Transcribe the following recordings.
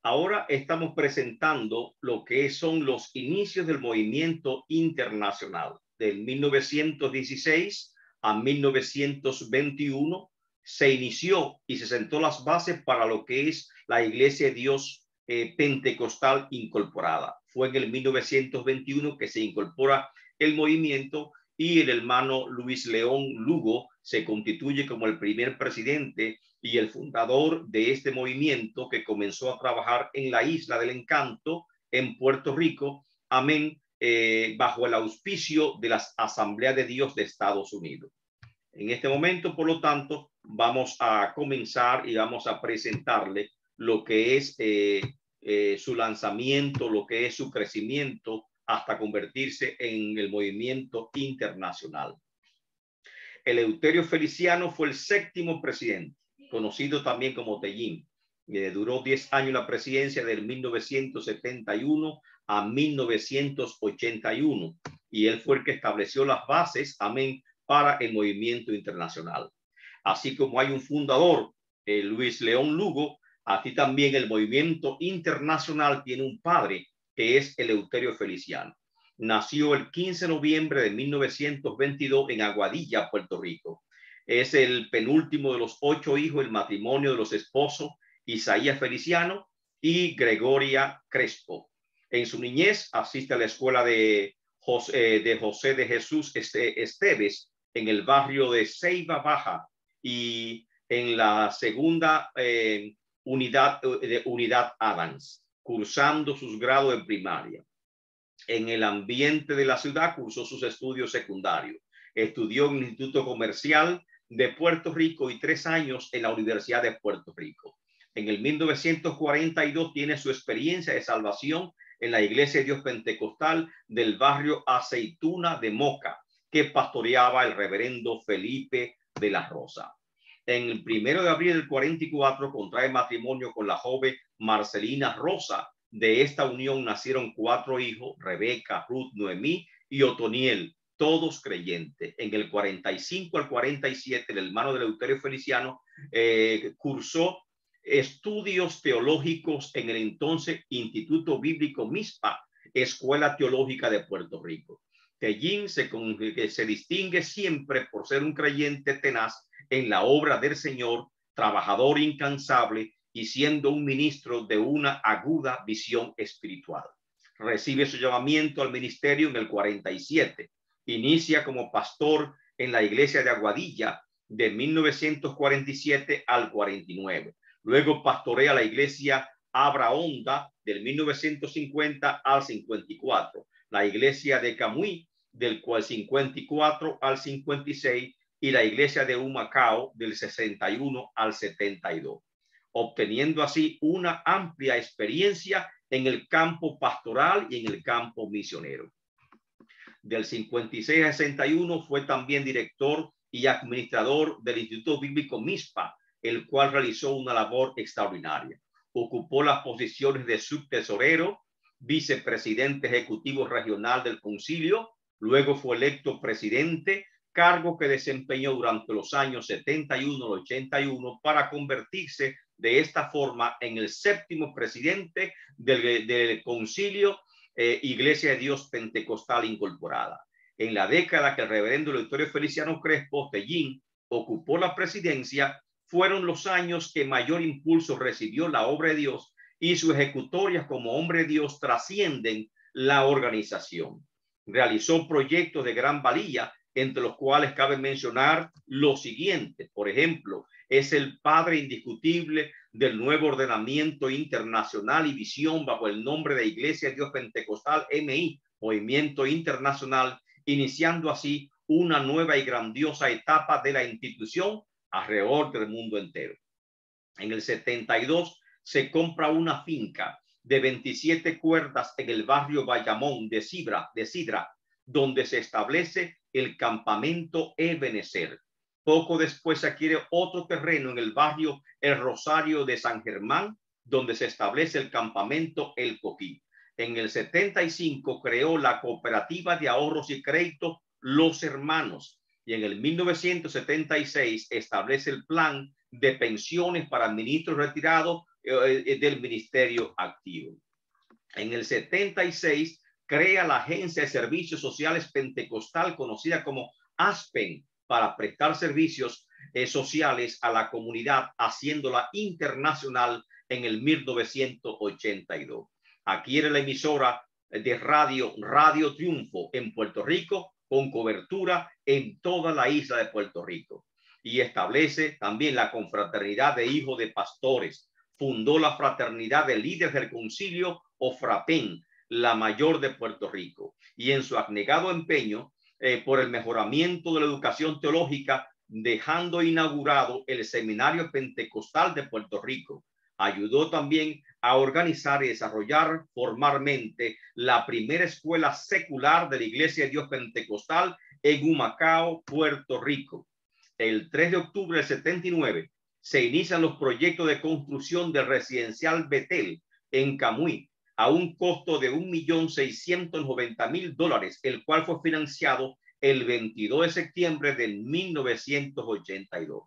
Ahora estamos presentando lo que son los inicios del movimiento internacional. Del 1916 a 1921 se inició y se sentó las bases para lo que es la Iglesia de Dios Pentecostal incorporada. Fue en el 1921 que se incorpora el movimiento y el hermano Luis León Lugo se constituye como el primer presidente y el fundador de este movimiento, que comenzó a trabajar en la Isla del Encanto, en Puerto Rico, amén, bajo el auspicio de las Asambleas de Dios de Estados Unidos. En este momento, por lo tanto, vamos a comenzar y vamos a presentarle lo que es su lanzamiento, lo que es su crecimiento hasta convertirse en el movimiento internacional. Eleuterio Feliciano fue el séptimo presidente, conocido también como Tellín. Duró 10 años la presidencia, del 1971 a 1981, y él fue el que estableció las bases, amén, para el movimiento internacional. Así como hay un fundador, Luis León Lugo, así también el movimiento internacional tiene un padre, que es Eleuterio Feliciano. Nació el 15 de noviembre de 1922 en Aguadilla, Puerto Rico. Es el penúltimo de los 8 hijos del matrimonio de los esposos Isaías Feliciano y Gregoria Crespo. En su niñez asiste a la escuela de José de Jesús Esteves en el barrio de Ceiba Baja, y en la segunda unidad Adams, cursando sus grados en primaria. En el ambiente de la ciudad cursó sus estudios secundarios. Estudió en el Instituto Comercial de Puerto Rico y 3 años en la Universidad de Puerto Rico. En el 1942 tiene su experiencia de salvación en la Iglesia de Dios Pentecostal del barrio Aceituna de Moca, que pastoreaba el reverendo Felipe de la Rosa. En el 1 de abril del 44 contrae matrimonio con la joven Marcelina Rosa. De esta unión nacieron 4 hijos: Rebeca, Ruth, Noemí y Otoniel, todos creyentes. En el 45 al 47, el hermano de Eleuterio Feliciano cursó estudios teológicos en el entonces Instituto Bíblico Mispa, Escuela Teológica de Puerto Rico. Tellín se distingue siempre por ser un creyente tenaz en la obra del Señor, trabajador incansable y siendo un ministro de una aguda visión espiritual. Recibe su llamamiento al ministerio en el 47. Inicia como pastor en la iglesia de Aguadilla de 1947 al 49. Luego pastorea la iglesia Abra Honda del 1950 al 54. La iglesia de Camuy del 54 al 56 y la iglesia de Humacao del 61 al 72. Obteniendo así una amplia experiencia en el campo pastoral y en el campo misionero. Del 56 al 61 fue también director y administrador del Instituto Bíblico Mispa, el cual realizó una labor extraordinaria. Ocupó las posiciones de subtesorero, vicepresidente ejecutivo regional del concilio, luego fue electo presidente, cargo que desempeñó durante los años 71 al 81 para convertirse de esta forma en el 7º presidente del concilio Iglesia de Dios Pentecostal incorporada. En la década que el reverendo Eleuterio Feliciano Crespo Tellín ocupó la presidencia, fueron los años que mayor impulso recibió la obra de Dios, y sus ejecutorias como hombre de Dios trascienden la organización. Realizó proyectos de gran valía, entre los cuales cabe mencionar los siguientes. Por ejemplo, es el padre indiscutible del nuevo ordenamiento internacional y visión bajo el nombre de Iglesia de Dios Pentecostal MI, Movimiento Internacional, iniciando así una nueva y grandiosa etapa de la institución alrededor del mundo entero. En el 72 se compra una finca de 27 cuerdas en el barrio Bayamón de Sidra, donde se establece el campamento Ebenezer. Poco después se adquiere otro terreno en el barrio El Rosario de San Germán, donde se establece el campamento El Coquí. En el 75 creó la cooperativa de ahorros y créditos Los Hermanos, y en el 1976 establece el plan de pensiones para ministros retirados del ministerio activo. En el 76 crea la Agencia de Servicios Sociales Pentecostal, conocida como ASPEN, para prestar servicios sociales a la comunidad, haciéndola internacional en el 1982. Adquiere la emisora de Radio Triunfo en Puerto Rico, con cobertura en toda la isla de Puerto Rico, y establece también la confraternidad de hijos de pastores. Fundó la Fraternidad de Líderes del Concilio, o FRAPEN, la mayor de Puerto Rico, y en su abnegado empeño por el mejoramiento de la educación teológica, dejando inaugurado el Seminario Pentecostal de Puerto Rico. Ayudó también a organizar y desarrollar formalmente la primera escuela secular de la Iglesia de Dios Pentecostal en Humacao, Puerto Rico. El 3 de octubre del 79 se inician los proyectos de construcción del residencial Betel en Camuy a un costo de $1.690.000, el cual fue financiado el 22 de septiembre de 1982.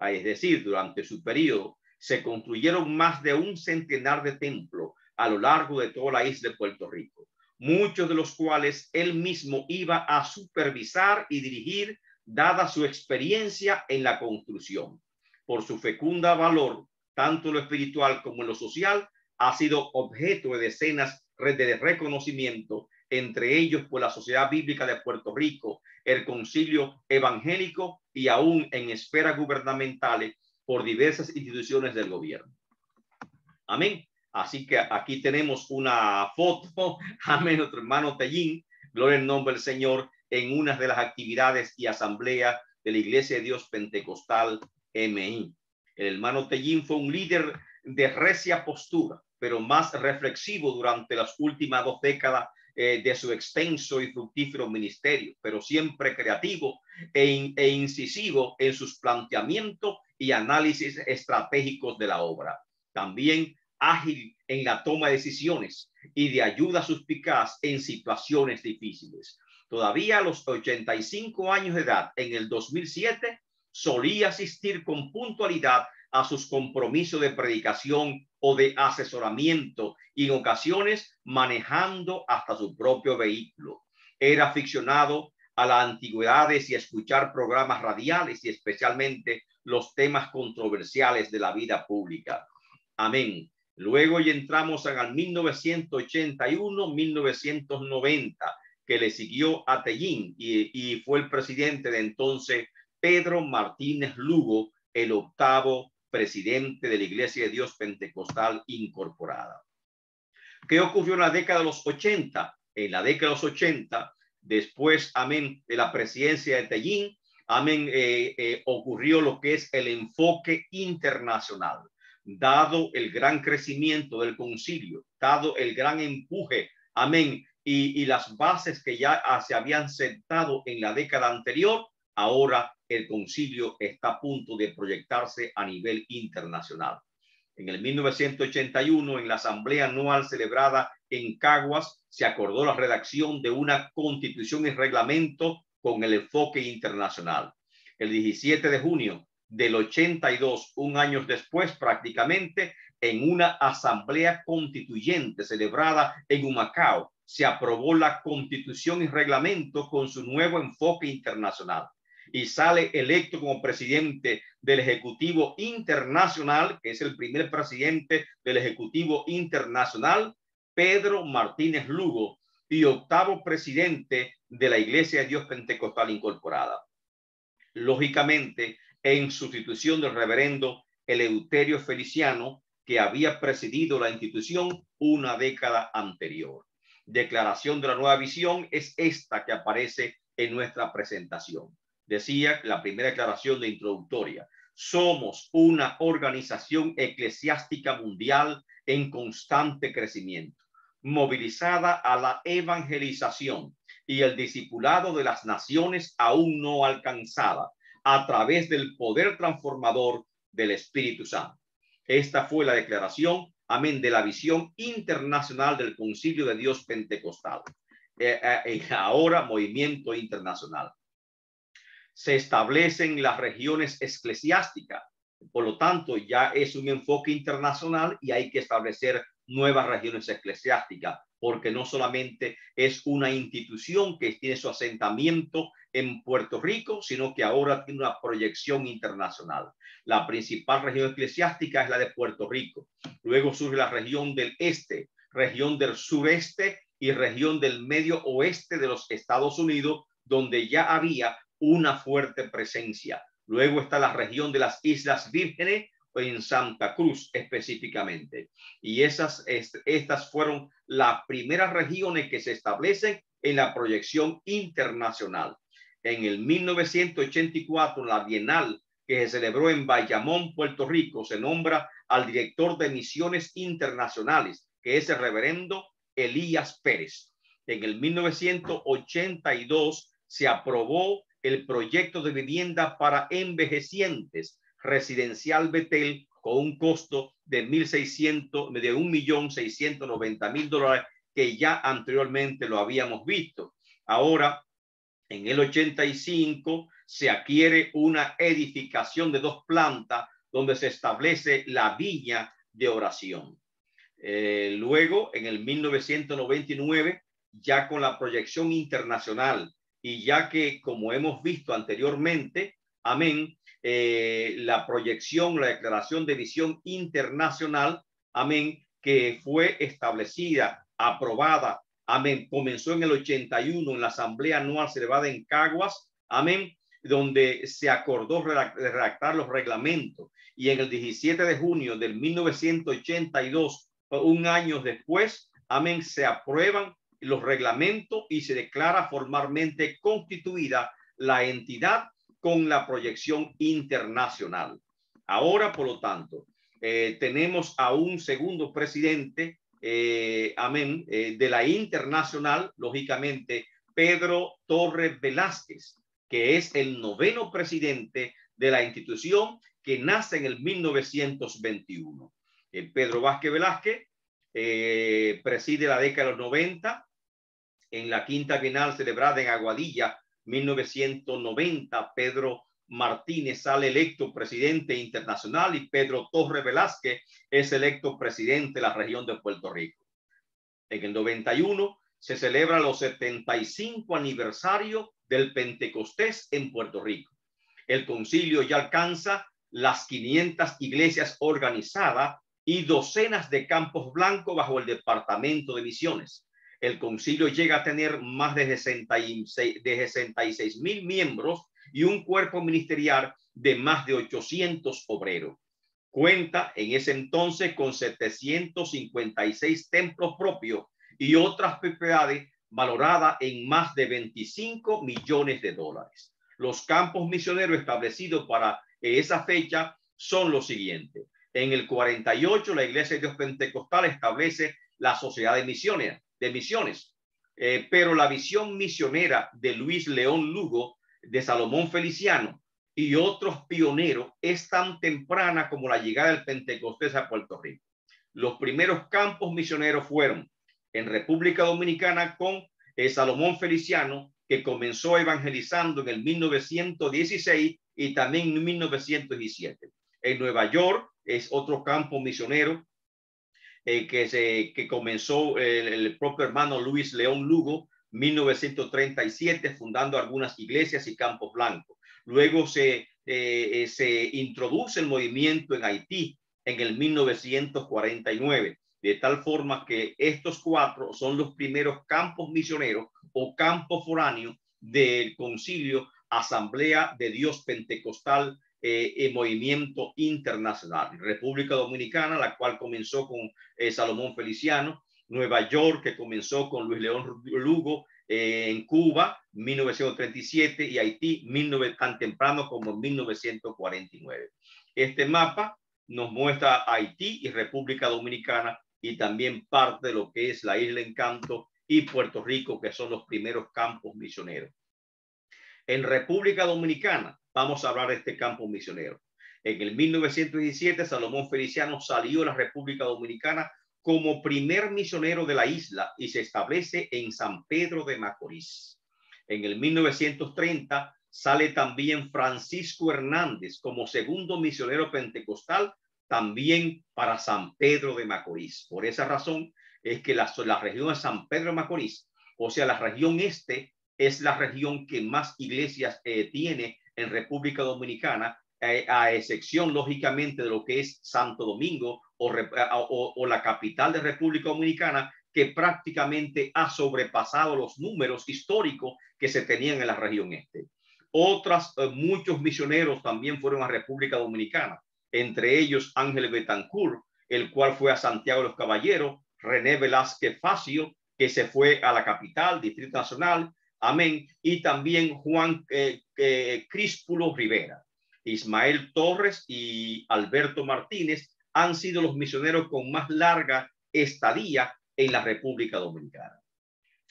Es decir, durante su periodo se construyeron más de un centenar de templos a lo largo de toda la isla de Puerto Rico, muchos de los cuales él mismo iba a supervisar y dirigir, dada su experiencia en la construcción. Por su fecunda valor, tanto en lo espiritual como en lo social, ha sido objeto de decenas de reconocimiento, entre ellos por la Sociedad Bíblica de Puerto Rico, el Concilio Evangélico y aún en esferas gubernamentales por diversas instituciones del gobierno. Amén. Así que aquí tenemos una foto, amén, nuestro hermano Tellín, gloria al nombre del Señor, en una de las actividades y asambleas de la Iglesia de Dios Pentecostal MI. El hermano Tellín fue un líder de recia postura, pero más reflexivo durante las últimas 2 décadas de su extenso y fructífero ministerio, pero siempre creativo e incisivo en sus planteamientos y análisis estratégicos de la obra. También ágil en la toma de decisiones y de ayuda suspicaz en situaciones difíciles. Todavía a los 85 años de edad, en el 2007, solía asistir con puntualidad a sus compromisos de predicación o de asesoramiento, y en ocasiones manejando hasta su propio vehículo. Era aficionado a las antigüedades y a escuchar programas radiales, y especialmente los temas controversiales de la vida pública. Amén. Luego ya entramos en el 1981-1990, que le siguió a Tellín, y fue el presidente de entonces Pedro Martínez Lugo, el 8º presidente de la Iglesia de Dios Pentecostal Incorporada. ¿Qué ocurrió en la década de los 80? En la década de los 80, después, amén, de la presidencia de Tellín, amén, ocurrió lo que es el enfoque internacional. Dado el gran crecimiento del concilio, dado el gran empuje, amén, y las bases que ya se habían sentado en la década anterior, ahora el concilio está a punto de proyectarse a nivel internacional. En el 1981, en la asamblea anual celebrada en Caguas, se acordó la redacción de una constitución y reglamento con el enfoque internacional. El 17 de junio del 82, un año después prácticamente, en una asamblea constituyente celebrada en Humacao, se aprobó la constitución y reglamento con su nuevo enfoque internacional, y sale electo como presidente del Ejecutivo Internacional, que es el primer presidente del Ejecutivo Internacional, Pedro Martínez Lugo, y 8º presidente de la Iglesia de Dios Pentecostal Incorporada. Lógicamente, en sustitución del reverendo Eleuterio Feliciano, que había presidido la institución una década anterior. Declaración de la nueva visión es esta que aparece en nuestra presentación. Decía la primera declaración de introductoria: somos una organización eclesiástica mundial en constante crecimiento, movilizada a la evangelización y el discipulado de las naciones aún no alcanzadas a través del poder transformador del Espíritu Santo. Esta fue la declaración, amén, de la visión internacional del Concilio de Dios Pentecostal. Ahora, movimiento internacional. Se establecen las regiones eclesiásticas Por lo tanto, ya es un enfoque internacional y hay que establecer nuevas regiones eclesiásticas, porque no solamente es una institución que tiene su asentamiento en Puerto Rico, sino que ahora tiene una proyección internacional. La principal región eclesiástica es la de Puerto Rico. Luego surge la región del este, región del sureste y región del medio oeste de los Estados Unidos, donde ya había una fuerte presencia. Luego está la región de las Islas Vírgenes, en Santa Cruz específicamente. Y estas fueron las primeras regiones que se establecen en la proyección internacional. En el 1984, la Bienal que se celebró en Bayamón, Puerto Rico, se nombra al director de misiones internacionales, que es el reverendo Elías Pérez. En el 1982 se aprobó el proyecto de vivienda para envejecientes residencial Betel con un costo de $1.690.000, que ya anteriormente lo habíamos visto. Ahora, en el 85 se adquiere una edificación de 2 plantas donde se establece la viña de oración. Luego, en el 1999, ya con la proyección internacional y ya que, como hemos visto anteriormente, amén, la proyección, la declaración de visión internacional, amén, que fue establecida, aprobada, amén, comenzó en el 81 en la asamblea anual celebrada en Caguas, amén, donde se acordó redactar los reglamentos, y en el 17 de junio del 1982, un año después, amén, se aprueban los reglamentos y se declara formalmente constituida la entidad con la proyección internacional. Ahora, por lo tanto, tenemos a un segundo presidente, amén, de la internacional, lógicamente, Pedro Torres Velázquez, que es el 9º presidente de la institución, que nace en el 1921. Pedro Vázquez Velázquez preside la década de los 90 en la quinta bienal celebrada en Aguadilla, 1990. Pedro Martínez sale electo presidente internacional y Pedro Torres Velázquez es electo presidente de la región de Puerto Rico. En el 91 se celebra los 75 aniversario del Pentecostés en Puerto Rico. El concilio ya alcanza las 500 iglesias organizadas y docenas de campos blancos bajo el departamento de misiones. El concilio llega a tener más de 66,000 miembros y un cuerpo ministerial de más de 800 obreros. Cuenta en ese entonces con 756 templos propios y otras propiedades valoradas en más de $25 millones. Los campos misioneros establecidos para esa fecha son los siguientes. En el 48, la Iglesia de Dios Pentecostal establece la Sociedad de Misiones, pero la visión misionera de Luis León Lugo, de Salomón Feliciano y otros pioneros es tan temprana como la llegada del Pentecostés a Puerto Rico. Los primeros campos misioneros fueron en República Dominicana con Salomón Feliciano, que comenzó evangelizando en el 1916 y también en 1917. En Nueva York es otro campo misionero que comenzó el propio hermano Luis León Lugo, 1937, fundando algunas iglesias y campos blancos. Luego se introduce el movimiento en Haití en el 1949, de tal forma que estos 4 son los primeros campos misioneros o campos foráneos del concilio Asamblea de Dios Pentecostal movimiento internacional. República Dominicana, la cual comenzó con Salomón Feliciano. Nueva York, que comenzó con Luis León Lugo. En Cuba, 1937, y Haití, tan temprano como en 1949. Este mapa nos muestra Haití y República Dominicana y también parte de lo que es la Isla Encanto y Puerto Rico, que son los primeros campos misioneros. En República Dominicana vamos a hablar de este campo misionero. En el 1917, Salomón Feliciano salió de la República Dominicana como primer misionero de la isla y se establece en San Pedro de Macorís. En el 1930 sale también Francisco Hernández como segundo misionero pentecostal, también para San Pedro de Macorís. Por esa razón es que la región de San Pedro de Macorís, o sea, la región este, es la región que más iglesias tiene en República Dominicana, a excepción, lógicamente, de lo que es Santo Domingo o la capital de República Dominicana, que prácticamente ha sobrepasado los números históricos que se tenían en la región este. Muchos misioneros también fueron a República Dominicana, entre ellos Ángel Betancourt, el cual fue a Santiago de los Caballeros, René Velázquez Facio, que se fue a la capital, Distrito Nacional, amén, y también Juan Críspulo Rivera. Ismael Torres y Alberto Martínez han sido los misioneros con más larga estadía en la República Dominicana.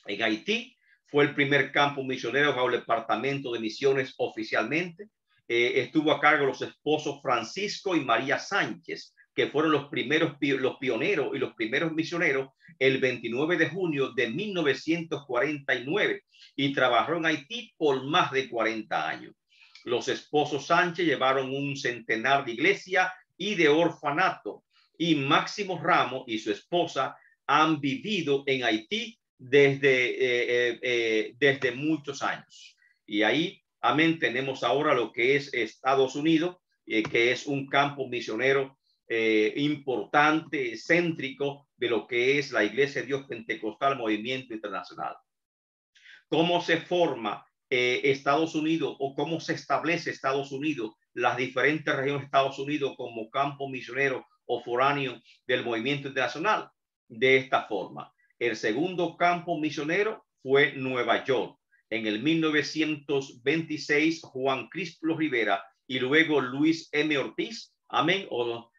En Haití fue el primer campo misionero bajo el Departamento de Misiones oficialmente. Estuvo a cargo los esposos Francisco y María Sánchez, que fueron los pioneros y los primeros misioneros el 29 de junio de 1949 y trabajó en Haití por más de 40 años. Los esposos Sánchez llevaron un centenar de iglesias y de orfanato, y Máximo Ramos y su esposa han vivido en Haití desde muchos años. Y ahí, amén, tenemos ahora lo que es Estados Unidos, que es un campo misionero importante, céntrico de lo que es la Iglesia de Dios Pentecostal Movimiento Internacional. ¿Cómo se forma Estados Unidos o cómo se establece Estados Unidos, las diferentes regiones de Estados Unidos como campo misionero o foráneo del movimiento internacional? De esta forma, el segundo campo misionero fue Nueva York. En el 1926, Juan Críspulo Rivera y luego Luis M. Ortiz, amén, o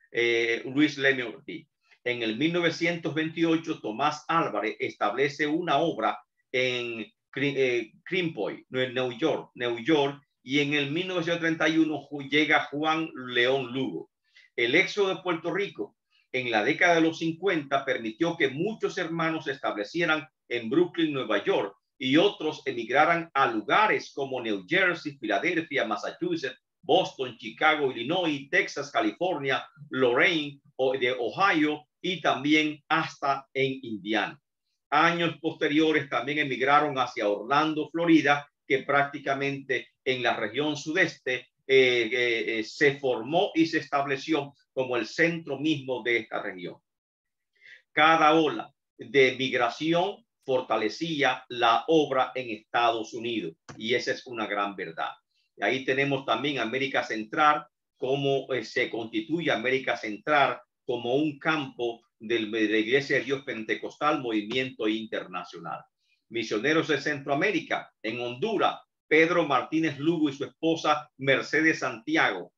Luis M. Ortiz. En el 1928, Tomás Álvarez establece una obra en Greenpoint, New York, y en el 1931 llega Juan León Lugo. El éxodo de Puerto Rico en la década de los 50 permitió que muchos hermanos se establecieran en Brooklyn, Nueva York, y otros emigraran a lugares como New Jersey, Filadelfia, Massachusetts, Boston, Chicago, Illinois, Texas, California, Lorain de Ohio y también hasta en Indiana. Años posteriores también emigraron hacia Orlando, Florida, que prácticamente en la región sudeste se formó y se estableció como el centro mismo de esta región. Cada ola de migración fortalecía la obra en Estados Unidos, y esa es una gran verdad. Y ahí tenemos también América Central, cómo se constituye América Central como un campo de la Iglesia de Dios Pentecostal Movimiento Internacional. Misioneros de Centroamérica, en Honduras, Pedro Martínez Lugo y su esposa Mercedes Santiago,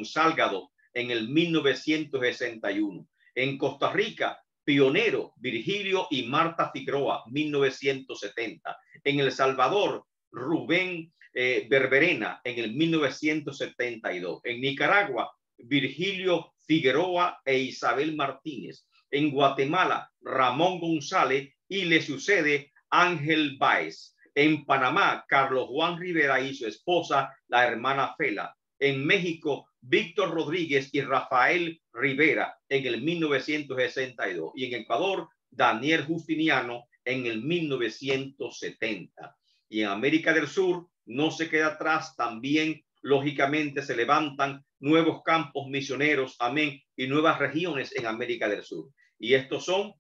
Salgado, en el 1961. En Costa Rica, pionero Virgilio y Marta Figueroa, 1970. En El Salvador, Rubén Berberena, en el 1972. En Nicaragua, Virgilio Figueroa e Isabel Martínez. En Guatemala, Ramón González y le sucede Ángel Báez. En Panamá, Carlos Juan Rivera y su esposa, la hermana Fela. En México, Víctor Rodríguez y Rafael Rivera en el 1962. Y en Ecuador, Daniel Justiniano en el 1970. Y en América del Sur no se queda atrás, también lógicamente se levantan nuevos campos misioneros, amén, y nuevas regiones en América del Sur. Y estos son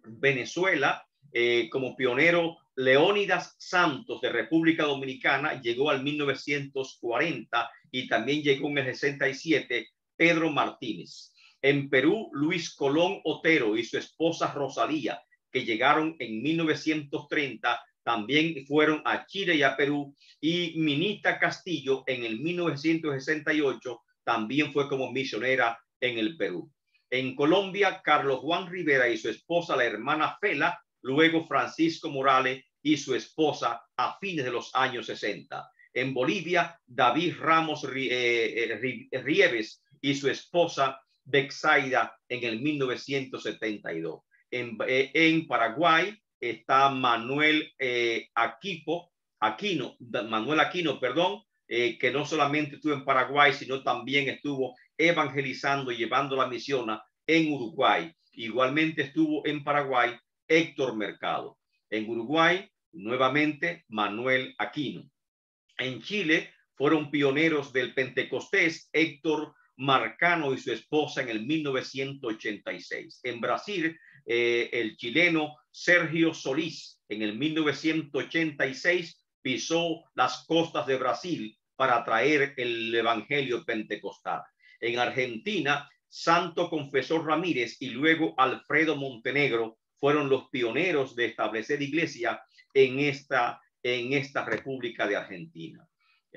Venezuela, como pionero Leónidas Santos de República Dominicana, llegó al 1940 y también llegó en el 67 Pedro Martínez. En Perú, Luis Colón Otero y su esposa Rosalía, que llegaron en 1930, también fueron a Chile y a Perú. Y Minita Castillo en el 1968 también fue como misionera en el Perú. En Colombia, Carlos Juan Rivera y su esposa, la hermana Fela, luego Francisco Morales y su esposa a fines de los años 60. En Bolivia, David Ramos Rieves y su esposa Bexaida en el 1972. En Paraguay está Manuel Aquipo Manuel Aquino, perdón, que no solamente estuvo en Paraguay, sino también estuvo evangelizando y llevando la misión en Uruguay. Igualmente estuvo en Paraguay Héctor Mercado. En Uruguay, nuevamente, Manuel Aquino. En Chile fueron pioneros del Pentecostés Héctor Marcano y su esposa en el 1986. En Brasil, el chileno Sergio Solís en el 1986 pisó las costas de Brasil para traer el evangelio pentecostal. En Argentina, Santo Confesor Ramírez y luego Alfredo Montenegro fueron los pioneros de establecer iglesia en esta República de Argentina.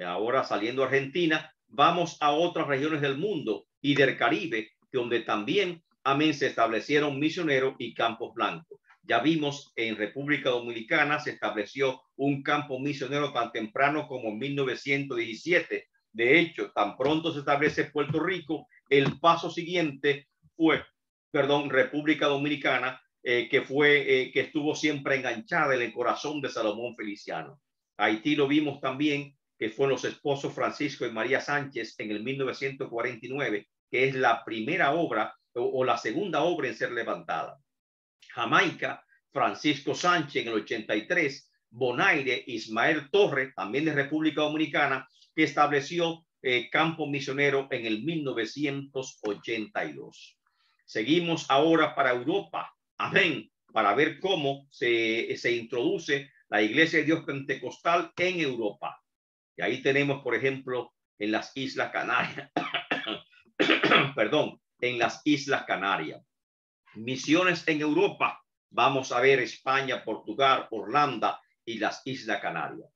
Ahora, saliendo de Argentina, vamos a otras regiones del mundo y del Caribe, donde también, amén, se establecieron misioneros y campos blancos. Ya vimos en República Dominicana se estableció un campo misionero tan temprano como en 1917. De hecho, tan pronto se establece Puerto Rico, el paso siguiente fue, República Dominicana, que estuvo siempre enganchada en el corazón de Salomón Feliciano. Haití lo vimos también, que fueron los esposos Francisco y María Sánchez en el 1949, que es la primera obra o la segunda obra en ser levantada. Jamaica, Francisco Sánchez en el 83, Bonaire, Ismael Torres, también de República Dominicana, que estableció campo misionero en el 1982. Seguimos ahora para Europa, amén, para ver cómo se introduce la Iglesia de Dios Pentecostal en Europa. Y ahí tenemos, por ejemplo, en las Islas Canarias, en las Islas Canarias. Misiones en Europa. Vamos a ver España, Portugal, Holanda y las Islas Canarias.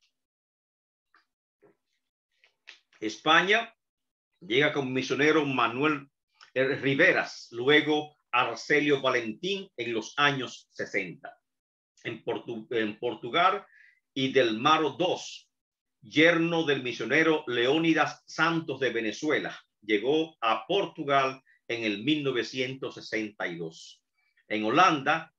España llega con misionero Manuel Riveras, luego Arcelio Valentín en los años 60. En Portugal y del Maro II, yerno del misionero Leónidas Santos de Venezuela, llegó a Portugal en el 1962. En Holanda,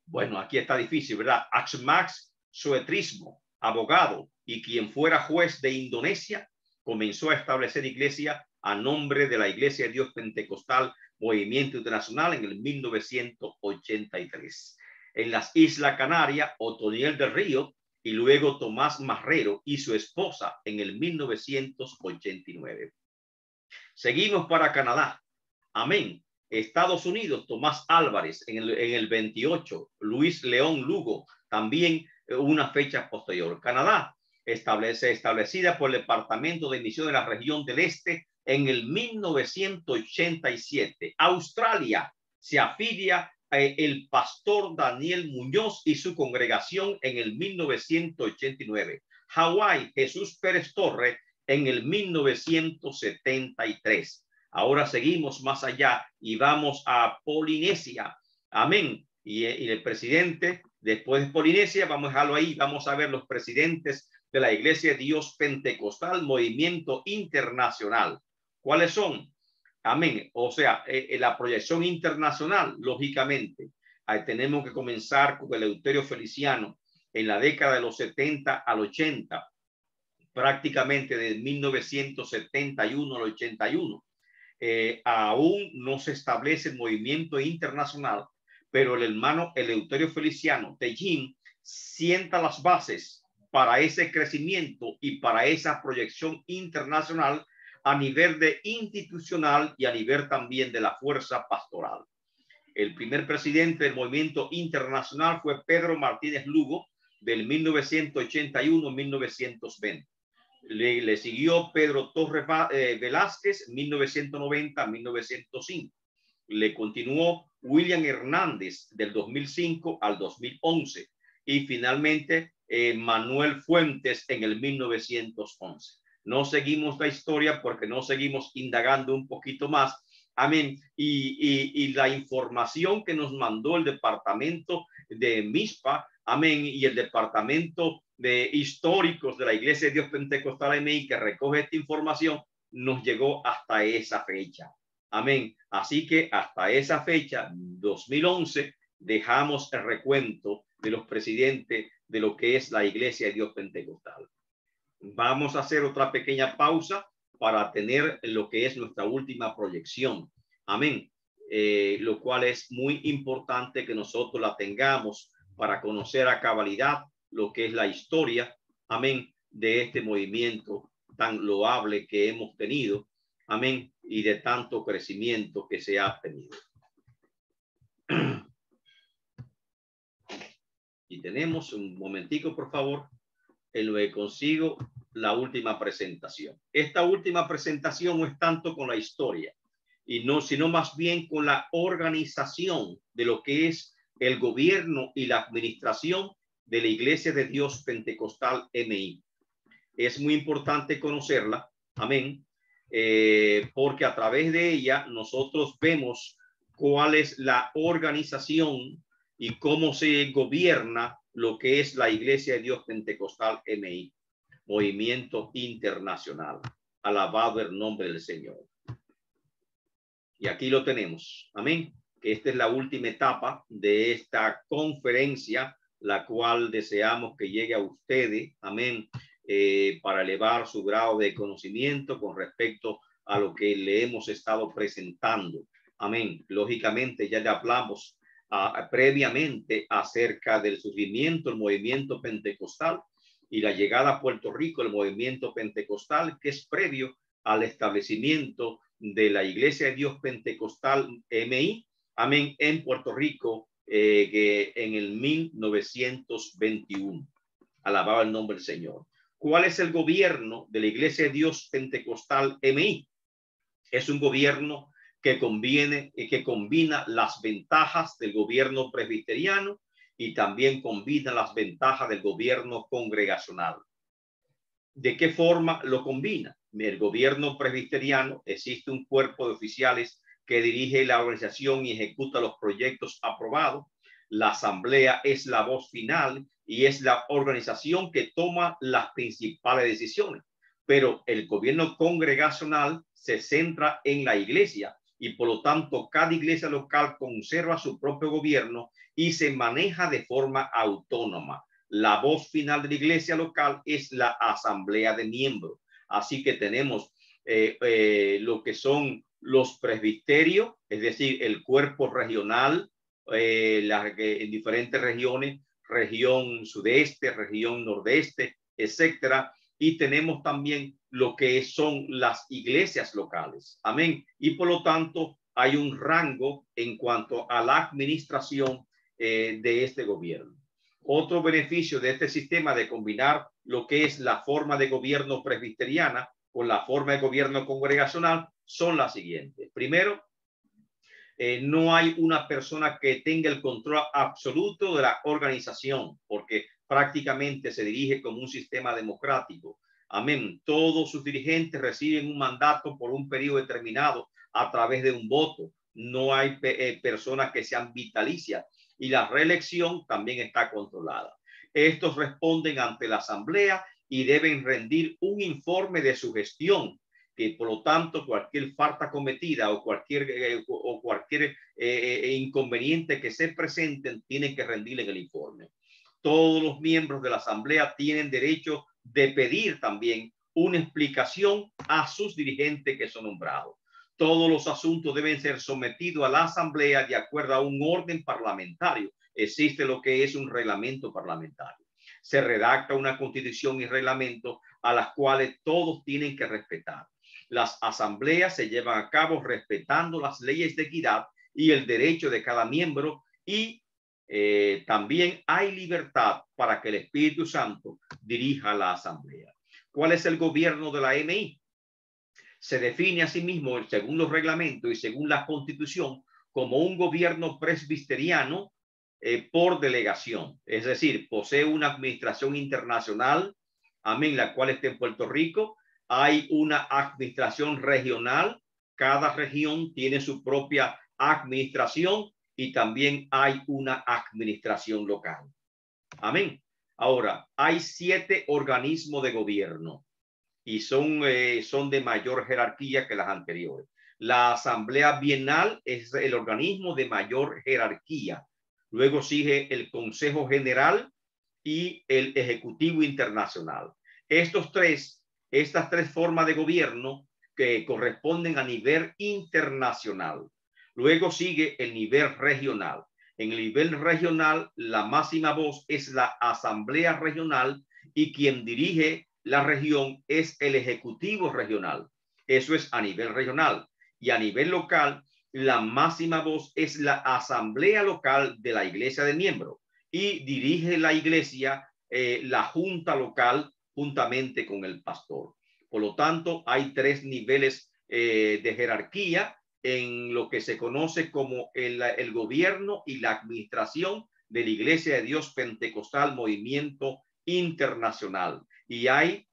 bueno, aquí está difícil, ¿verdad? Max Soetrismo, abogado y quien fuera juez de Indonesia, comenzó a establecer iglesia a nombre de la Iglesia de Dios Pentecostal Movimiento Internacional en el 1983. En las Islas Canarias, Otoniel del Río y luego Tomás Marrero y su esposa en el 1989. Seguimos para Canadá. Amén. Estados Unidos, Tomás Álvarez en el 28, Luis León Lugo, también una fecha posterior. Canadá, establecida por el Departamento de Misión de la Región del Este en el 1987. Australia se afilia el pastor Daniel Muñoz y su congregación en el 1989. Hawái, Jesús Pérez Torre en el 1973. Ahora seguimos más allá y vamos a Polinesia. Amén. Y el presidente, después de Polinesia, vamos a dejarlo ahí, vamos a ver los presidentes de la Iglesia de Dios Pentecostal Movimiento Internacional. ¿Cuáles son? Amén. O sea, la proyección internacional, lógicamente. Ahí tenemos que comenzar con el Eleuterio Feliciano en la década de los 70 al 80, prácticamente de 1971 al 81. Aún no se establece el movimiento internacional, pero el hermano Eleuterio Feliciano Tellín sienta las bases para ese crecimiento y para esa proyección internacional a nivel de institucional y a nivel también de la fuerza pastoral. El primer presidente del movimiento internacional fue Pedro Martínez Lugo del 1981 a 1920. Le siguió Pedro Torres Velázquez, 1990 a 1905. Le continuó William Hernández del 2005 al 2011. Y finalmente Manuel Fuentes en el 1911. No seguimos la historia porque no seguimos indagando un poquito más. Amén. Y la información que nos mandó el departamento de MISPA, amén, y el departamento de históricos de la Iglesia de Dios Pentecostal MI que recoge esta información, nos llegó hasta esa fecha. Amén. Así que hasta esa fecha, 2011, dejamos el recuento de los presidentes de lo que es la Iglesia de Dios Pentecostal. Vamos a hacer otra pequeña pausa para tener lo que es nuestra última proyección. Amén. Lo cual es muy importante que nosotros la tengamos para conocer a cabalidad lo que es la historia, amén, de este movimiento tan loable que hemos tenido, amén, y de tanto crecimiento que se ha tenido. Y tenemos un momentico, por favor, en lo que consigo la última presentación. Esta última presentación no es tanto con la historia, y no, sino más bien con la organización de lo que es el gobierno y la administración de la Iglesia de Dios Pentecostal MI. Es muy importante conocerla, amén, porque a través de ella nosotros vemos cuál es la organización y cómo se gobierna lo que es la Iglesia de Dios Pentecostal MI, movimiento internacional. Alabado el nombre del Señor. Y aquí lo tenemos, amén. Esta es la última etapa de esta conferencia, la cual deseamos que llegue a ustedes, amén, para elevar su grado de conocimiento con respecto a lo que le hemos estado presentando. Amén. Lógicamente ya le hablamos previamente acerca del surgimiento del movimiento pentecostal y la llegada a Puerto Rico del movimiento pentecostal, que es previo al establecimiento de la Iglesia de Dios Pentecostal MI, amén, en Puerto Rico, que en el 1921. Alabado el nombre del Señor. ¿Cuál es el gobierno de la Iglesia de Dios Pentecostal MI? Es un gobierno que combina las ventajas del gobierno presbiteriano y también combina las ventajas del gobierno congregacional. ¿De qué forma lo combina? El gobierno presbiteriano, existe un cuerpo de oficiales que dirige la organización y ejecuta los proyectos aprobados. La asamblea es la voz final y es la organización que toma las principales decisiones. Pero el gobierno congregacional se centra en la iglesia y por lo tanto cada iglesia local conserva su propio gobierno y se maneja de forma autónoma. La voz final de la iglesia local es la asamblea de miembros. Así que tenemos lo que son los presbiterios, es decir, el cuerpo regional, en diferentes regiones, región sudeste, región nordeste, etcétera. Y tenemos también lo que son las iglesias locales. Amén. Y por lo tanto, hay un rango en cuanto a la administración de este gobierno. Otro beneficio de este sistema de combinar lo que es la forma de gobierno presbiteriana con la forma de gobierno congregacional son las siguientes. Primero, no hay una persona que tenga el control absoluto de la organización, porque prácticamente se dirige como un sistema democrático. Amén. Todos sus dirigentes reciben un mandato por un periodo determinado a través de un voto. No hay personas que sean vitalicias y la reelección también está controlada. Estos responden ante la asamblea y deben rendir un informe de su gestión, que por lo tanto cualquier falta cometida o cualquier inconveniente que se presenten tienen que rendir en el informe. Todos los miembros de la asamblea tienen derecho de pedir también una explicación a sus dirigentes que son nombrados. Todos los asuntos deben ser sometidos a la asamblea de acuerdo a un orden parlamentario. Existe lo que es un reglamento parlamentario. Se redacta una constitución y reglamento a las cuales todos tienen que respetar. Las asambleas se llevan a cabo respetando las leyes de equidad y el derecho de cada miembro y también hay libertad para que el Espíritu Santo dirija la asamblea. ¿Cuál es el gobierno de la MI? Se define a sí mismo, según los reglamentos y según la Constitución, como un gobierno presbiteriano por delegación. Es decir, posee una administración internacional, amén, la cual está en Puerto Rico. Hay una administración regional. Cada región tiene su propia administración y también hay una administración local. Amén. Ahora, hay 7 organismos de gobierno y son de mayor jerarquía que las anteriores. La Asamblea Bienal es el organismo de mayor jerarquía. Luego sigue el Consejo General, y el Ejecutivo Internacional. Estas tres formas de gobierno que corresponden a nivel internacional. Luego sigue el nivel regional. En el nivel regional, la máxima voz es la Asamblea Regional y quien dirige la región es el Ejecutivo Regional. Eso es a nivel regional. Y a nivel local, la máxima voz es la Asamblea Local de la Iglesia de Miembros y dirige la iglesia, la Junta Local, juntamente con el pastor. Por lo tanto, hay tres niveles de jerarquía en lo que se conoce como el gobierno y la administración de la Iglesia de Dios Pentecostal Movimiento Internacional. Y hay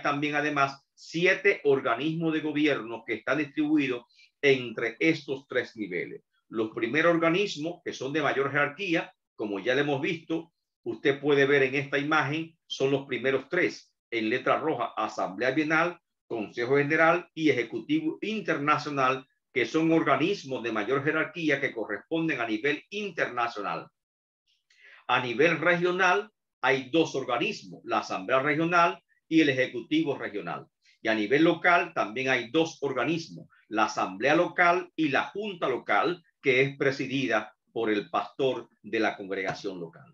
también además 7 organismos de gobierno que están distribuidos entre estos tres niveles. Los primeros organismos, que son de mayor jerarquía, como ya le hemos visto, usted puede ver en esta imagen, son los primeros tres, en letra roja, Asamblea Bienal, Consejo General y Ejecutivo Internacional, que son organismos de mayor jerarquía que corresponden a nivel internacional. A nivel regional hay 2 organismos, la Asamblea Regional y el Ejecutivo Regional. Y a nivel local también hay 2 organismos, la Asamblea Local y la Junta Local, que es presidida por el pastor de la congregación local.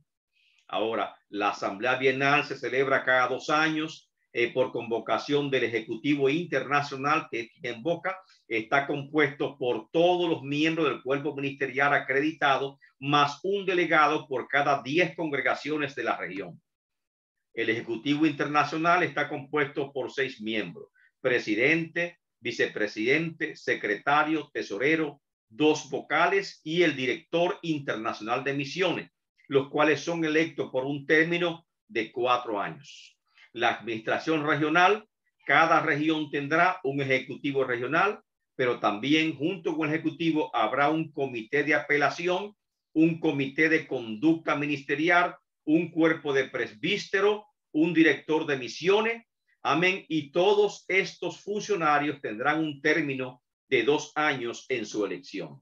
Ahora, la Asamblea Bienal se celebra cada 2 años por convocación del Ejecutivo Internacional, que es quien invoca. Está compuesto por todos los miembros del cuerpo ministerial acreditado, más un delegado por cada 10 congregaciones de la región. El Ejecutivo Internacional está compuesto por 6 miembros: presidente, vicepresidente, secretario, tesorero, 2 vocales y el director internacional de misiones, los cuales son electos por un término de 4 años. La administración regional, cada región tendrá un ejecutivo regional, pero también junto con el ejecutivo habrá un comité de apelación, un comité de conducta ministerial, un cuerpo de presbítero, un director de misiones, amén, y todos estos funcionarios tendrán un término de 2 años en su elección.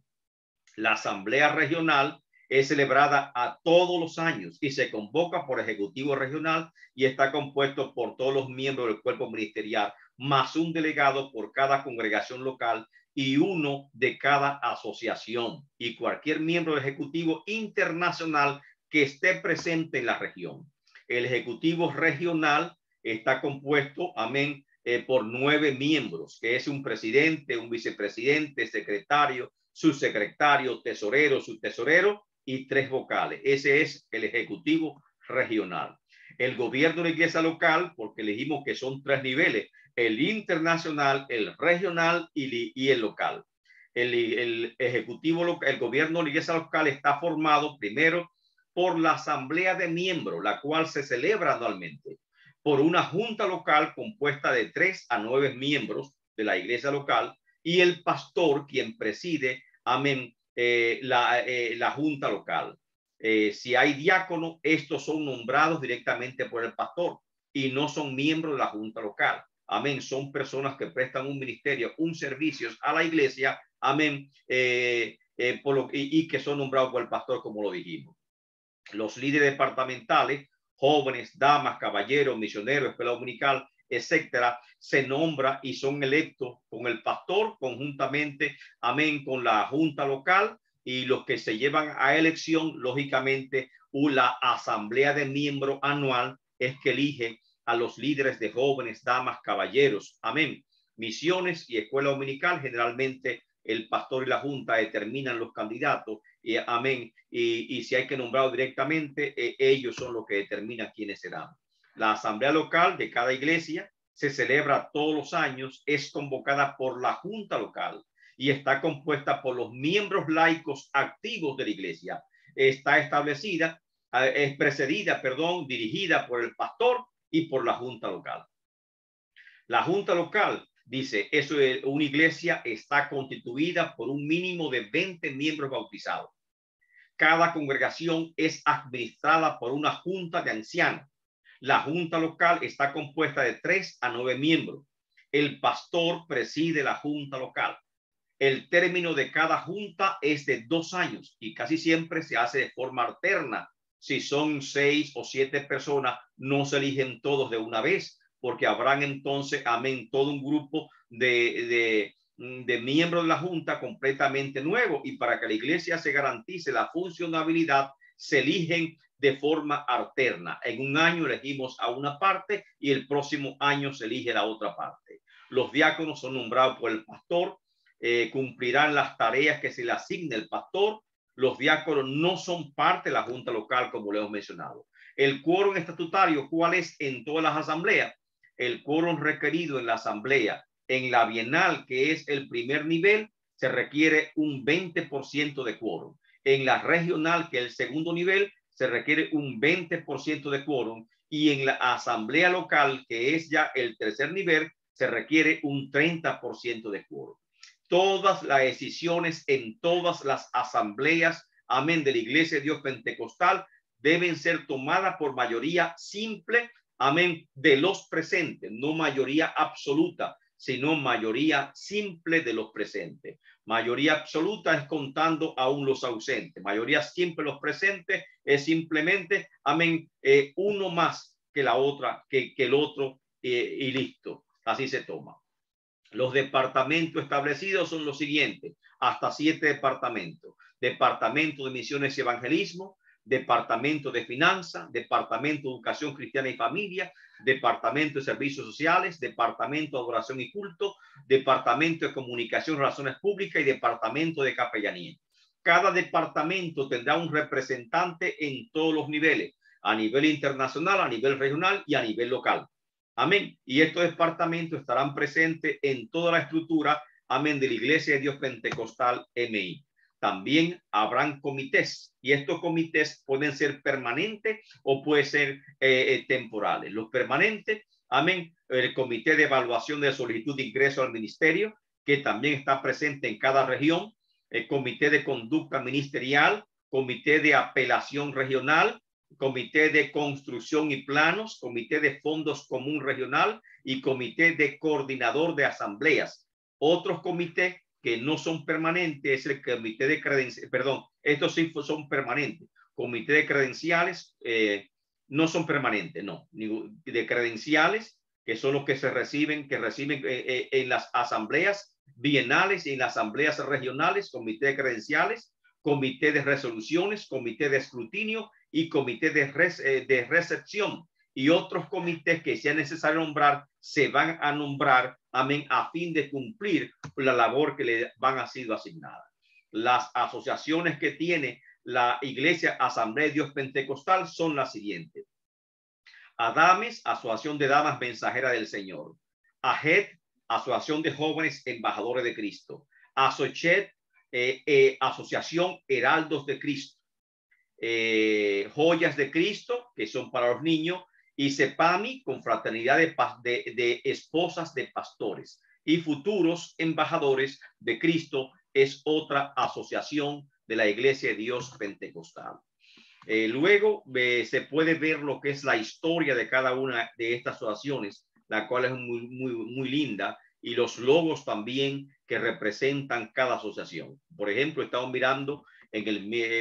La Asamblea Regional es celebrada a todos los años y se convoca por Ejecutivo Regional y está compuesto por todos los miembros del cuerpo ministerial, más un delegado por cada congregación local y uno de cada asociación y cualquier miembro del Ejecutivo Internacional que esté presente en la región. El Ejecutivo Regional está compuesto, amén, por 9 miembros, que es un presidente, un vicepresidente, secretario, subsecretario, tesorero, subtesorero y 3 vocales. Ese es el Ejecutivo Regional. El gobierno de la iglesia local, porque elegimos que son 3 niveles, el internacional, el regional y el local. El ejecutivo local, el gobierno de la iglesia local está formado primero por la asamblea de miembros, la cual se celebra anualmente, por una junta local compuesta de 3 a 9 miembros de la iglesia local y el pastor quien preside, amén, la junta local. Si hay diácono, estos son nombrados directamente por el pastor y no son miembros de la junta local. Amén. Son personas que prestan un ministerio, un servicio a la iglesia. Amén. Y que son nombrados por el pastor, como lo dijimos. Los líderes departamentales, jóvenes, damas, caballeros, misioneros, escuela dominical, etcétera, se nombra y son electos con el pastor conjuntamente, amén, con la junta local y los que se llevan a elección, lógicamente, la asamblea de miembros anual es que elige a los líderes de jóvenes, damas, caballeros, amén. Misiones y escuela dominical, generalmente el pastor y la junta determinan los candidatos, amén, y si hay que nombrar directamente, ellos son los que determinan quiénes serán. La asamblea local de cada iglesia se celebra todos los años, es convocada por la junta local y está compuesta por los miembros laicos activos de la iglesia. Está establecida, es precedida, dirigida por el pastor y por la junta local. La junta local dice, eso es, una iglesia está constituida por un mínimo de 20 miembros bautizados. Cada congregación es administrada por una junta de ancianos. La junta local está compuesta de 3 a 9 miembros. El pastor preside la junta local. El término de cada junta es de 2 años y casi siempre se hace de forma alterna si son 6 o 7 personas, no se eligen todos de una vez, porque habrán entonces, amén, todo un grupo de miembros de la Junta completamente nuevo, y para que la iglesia se garantice la funcionabilidad, se eligen de forma alterna. En un año elegimos a una parte y el próximo año se elige la otra parte. Los diáconos son nombrados por el pastor, cumplirán las tareas que se le asigne el pastor. Los diáconos no son parte de la junta local, como le hemos mencionado. El quórum estatutario, ¿cuál es en todas las asambleas? El quórum requerido en la asamblea, en la bienal, que es el primer nivel, se requiere un 20% de quórum. En la regional, que es el segundo nivel, se requiere un 20% de quórum. Y en la asamblea local, que es ya el tercer nivel, se requiere un 30% de quórum. Todas las decisiones en todas las asambleas, amén, de la Iglesia de Dios Pentecostal deben ser tomadas por mayoría simple, amén, de los presentes, no mayoría absoluta, sino mayoría simple de los presentes. Mayoría absoluta es contando aún los ausentes. Mayoría simple de los presentes es simplemente, amén, uno más que la otra, que el otro, y listo. Así se toma. Los departamentos establecidos son los siguientes: hasta 7 departamentos. Departamento de Misiones y Evangelismo, Departamento de Finanzas, Departamento de Educación Cristiana y Familia, Departamento de Servicios Sociales, Departamento de Adoración y Culto, Departamento de Comunicación y Relaciones Públicas y Departamento de Capellanía. Cada departamento tendrá un representante en todos los niveles, a nivel internacional, a nivel regional y a nivel local. Amén. Y estos departamentos estarán presentes en toda la estructura, amén, de la Iglesia de Dios Pentecostal MI. También habrán comités, y estos comités pueden ser permanentes o pueden ser temporales. Los permanentes, amén, el comité de evaluación de solicitud de ingreso al ministerio, que también está presente en cada región, el comité de conducta ministerial, comité de apelación regional, comité de construcción y planos, comité de fondos común regional y comité de coordinador de asambleas. Otros comités que no son permanentes es el comité de credenciales, perdón, estos sí son permanentes. Comité de credenciales no son permanentes, no, de credenciales, que son los que se reciben, en las asambleas bienales y en las asambleas regionales, comité de credenciales, comité de resoluciones, comité de escrutinio y comité de recepción, y otros comités que sea necesario nombrar se van a nombrar, amén, a fin de cumplir la labor que le van a sido asignada. Las asociaciones que tiene la Iglesia Asamblea de Dios Pentecostal son las siguientes: Adames, Asociación de Damas Mensajeras del Señor; AJET, Asociación de Jóvenes Embajadores de Cristo; Asochet, Asociación Heraldos de Cristo; Joyas de Cristo, que son para los niños; y CEPAMI, Confraternidad de Esposas de Pastores; y Futuros Embajadores de Cristo es otra asociación de la Iglesia de Dios Pentecostal. Luego se puede ver lo que es la historia de cada una de estas asociaciones, la cual es muy linda, y los logos también que representan cada asociación. Por ejemplo, estamos mirando en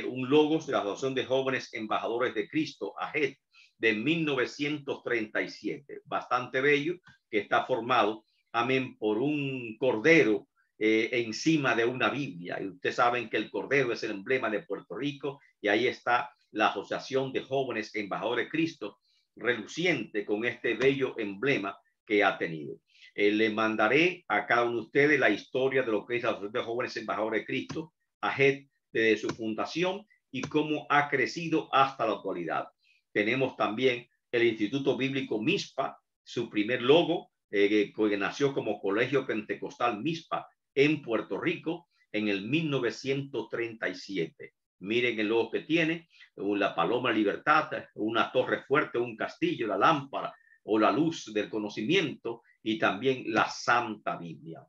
un logo de la Asociación de Jóvenes Embajadores de Cristo, AJET, de 1937, bastante bello, que está formado, amén, por un cordero encima de una Biblia. Y ustedes saben que el cordero es el emblema de Puerto Rico, y ahí está la Asociación de Jóvenes Embajadores de Cristo, reluciente con este bello emblema que ha tenido. Le mandaré a cada uno de ustedes la historia de lo que es la Asociación de Jóvenes Embajadores de Cristo, AJET, desde su fundación y cómo ha crecido hasta la actualidad. Tenemos también el Instituto Bíblico MISPA, su primer logo, que nació como Colegio Pentecostal MISPA en Puerto Rico en el 1937. Miren el logo que tiene: la paloma libertad, una torre fuerte, un castillo, la lámpara o la luz del conocimiento, y también la Santa Biblia.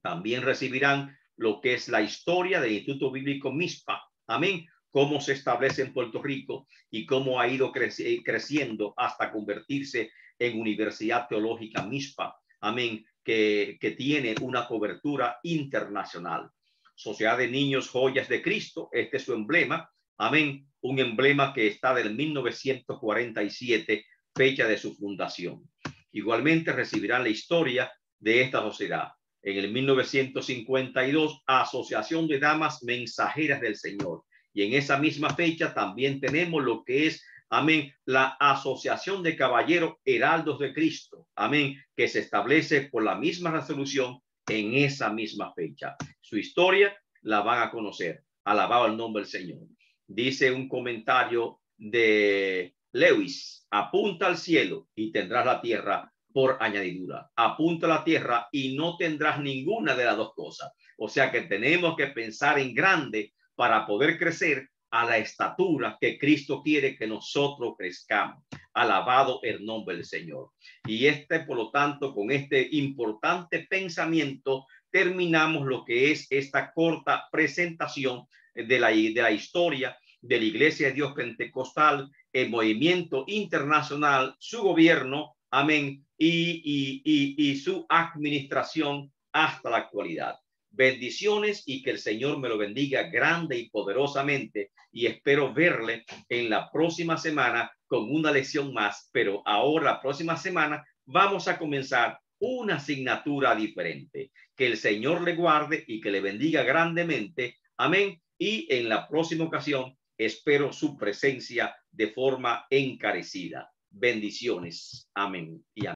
También recibirán lo que es la historia del Instituto Bíblico MISPA, amén, cómo se establece en Puerto Rico y cómo ha ido creciendo hasta convertirse en Universidad Teológica MISPA, amén, que tiene una cobertura internacional. Sociedad de Niños Joyas de Cristo, este es su emblema, amén, un emblema que está del 1947, fecha de su fundación. Igualmente recibirán la historia de esta sociedad. En el 1952, Asociación de Damas Mensajeras del Señor. Y en esa misma fecha también tenemos lo que es, amén, la Asociación de Caballeros Heraldos de Cristo, amén, que se establece por la misma resolución en esa misma fecha. Su historia la van a conocer. Alabado el nombre del Señor. Dice un comentario de Lewis: apunta al cielo y tendrás la tierra por añadidura. Apunta a la tierra y no tendrás ninguna de las dos cosas. O sea que tenemos que pensar en grande para poder crecer a la estatura que Cristo quiere que nosotros crezcamos. Alabado el nombre del Señor. Y por lo tanto, con este importante pensamiento, terminamos lo que es esta corta presentación de la historia de la Iglesia de Dios Pentecostal, el movimiento internacional, su gobierno, amén, y su administración hasta la actualidad. Bendiciones y que el Señor me lo bendiga grande y poderosamente, y espero verle en la próxima semana con una lección más. Pero ahora, la próxima semana, vamos a comenzar una asignatura diferente. Que el Señor le guarde y que le bendiga grandemente. Amén. Y en la próxima ocasión espero su presencia de forma encarecida. Bendiciones. Amén y amén.